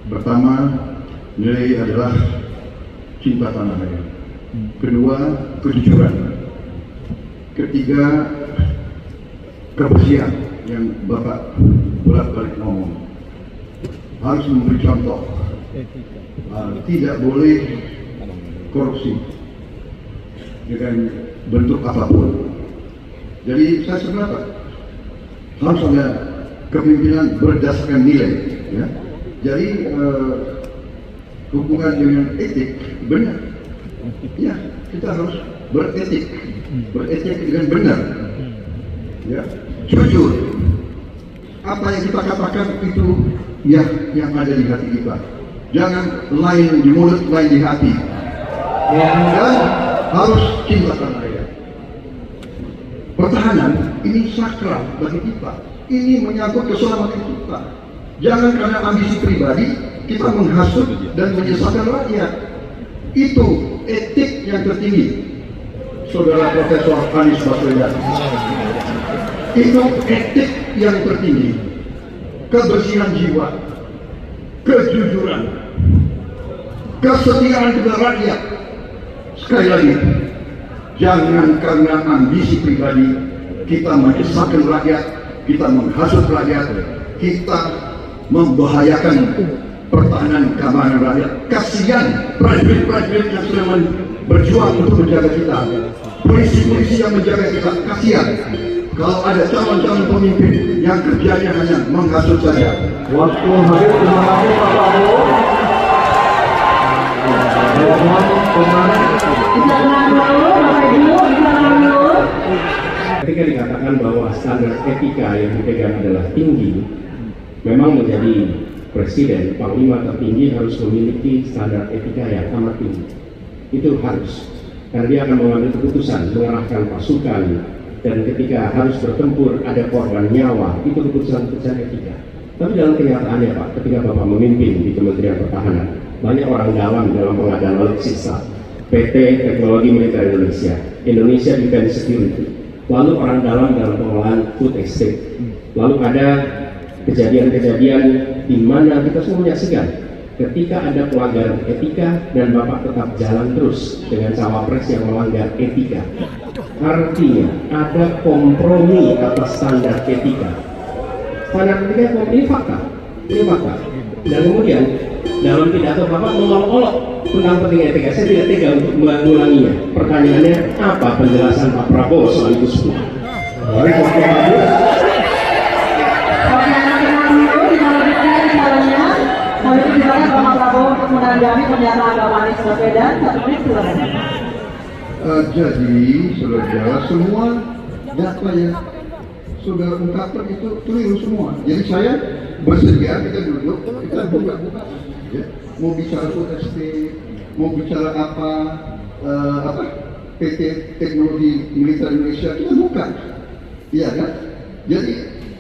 Pertama, nilai adalah cinta tanah air. Kedua, kejujuran. Ketiga, kebersihan yang Bapak bolak-balik ngomong. Harus memberi contoh. Tidak boleh korupsi dengan bentuk apapun. Jadi saya sependapat, harus ada kepemimpinan berdasarkan nilai. Ya. Jadi hubungan dengan etik benar. Ya, kita harus beretik dengan benar. Ya, jujur. Apa yang kita katakan itu ya yang ada di hati kita. Jangan lain di mulut, lain di hati. Dan harus cinta tanah air. Pertahanan ini sakral bagi kita. Ini menyangkut keselamatan kita. Jangan karena ambisi pribadi kita menghasut dan menyesatkan rakyat. Itu etik yang tertinggi, Saudara Profesor Anies Baswedan. Itu etik yang tertinggi. Kebersihan jiwa, kejujuran, kesetiaan kepada rakyat. Sekali lagi, jangan karena ambisi pribadi kita menyesatkan rakyat, kita menghasut rakyat, kita membahayakan pertahanan keamanan rakyat. Kasihan prajurit-prajurit yang sedang berjuang untuk menjaga kita, polisi-polisi yang menjaga kita. Kasihan kalau ada calon-calon pemimpin yang kerjanya hanya menghasut saja. Waktu hadir, terima kasih Pak Prabowo. Ketika dikatakan bahwa standar etika yang dipegang adalah tinggi, memang menjadi presiden, panglima tertinggi harus memiliki standar etika yang amat tinggi. Itu harus, karena dia akan mengambil keputusan, mengerahkan pasukan, dan ketika harus bertempur ada korban nyawa, itu keputusan-keputusan etika. Tapi dalam kenyataannya Pak, ketika Bapak memimpin di Kementerian Pertahanan, banyak orang dalam pengadaan alutsista, PT Teknologi Militer Indonesia, Indonesia Defense Security, lalu orang dalam pengelolaan food estate, lalu ada kejadian-kejadian di mana kita semua menyaksikan ketika ada pelanggaran etika dan Bapak tetap jalan terus dengan cawapres yang melanggar etika. Artinya ada kompromi atas standar etika. Standar etika ini fakta. Dan kemudian dalam pidato Bapak mengolok-olok tentang penting etika. Saya tidak tega untuk mengulanginya. Pertanyaannya, apa penjelasan Pak Prabowo soal itu semua? Baik, Pak Prabowo. Bapak Prabowo untuk menanggapi pernyataan Bapak Anies Baswedan. 1 menit silakan. Jadi saudara, semua data yang saudara ungkapkan itu keliru semua. Jadi saya bersedia kita duduk, kita buka-buka, ya. Mau bicara food estate, mau bicara apa PT Teknologi Militer Indonesia, kita buka, iya kan? Jadi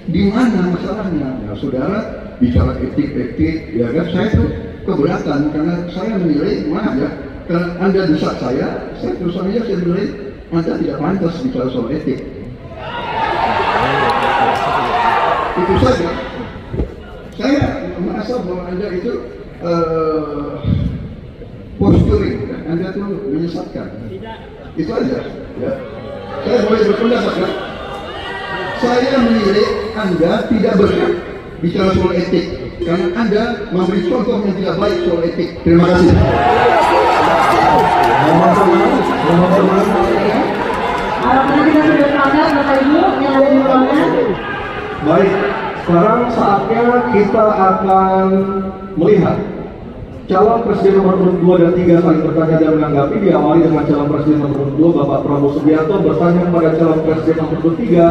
di mana masalahnya? Ya, saudara bicara etik, ya kan? Saya tuh keberatan karena saya menilai, maaf ya, karena Anda desak saya terus saja saya menilai Anda tidak pantas bicara soal etik. Itu saja. Saya merasa bahwa Anda itu posturing, kan? Anda itu menyesatkan. Itu aja. Ya. Saya boleh berpendapat kan? Saya menilai Anda tidak berhak bicara soal etik karena Anda memberi contoh yang tidak baik soal etik. Terima kasih. Baik, sekarang saatnya kita akan melihat calon presiden nomor urut 2 dan 3 saling bertanya dan menanggapi. Diawali dengan calon presiden nomor urut 2 Bapak Prabowo Subianto bertanya kepada calon presiden nomor urut 3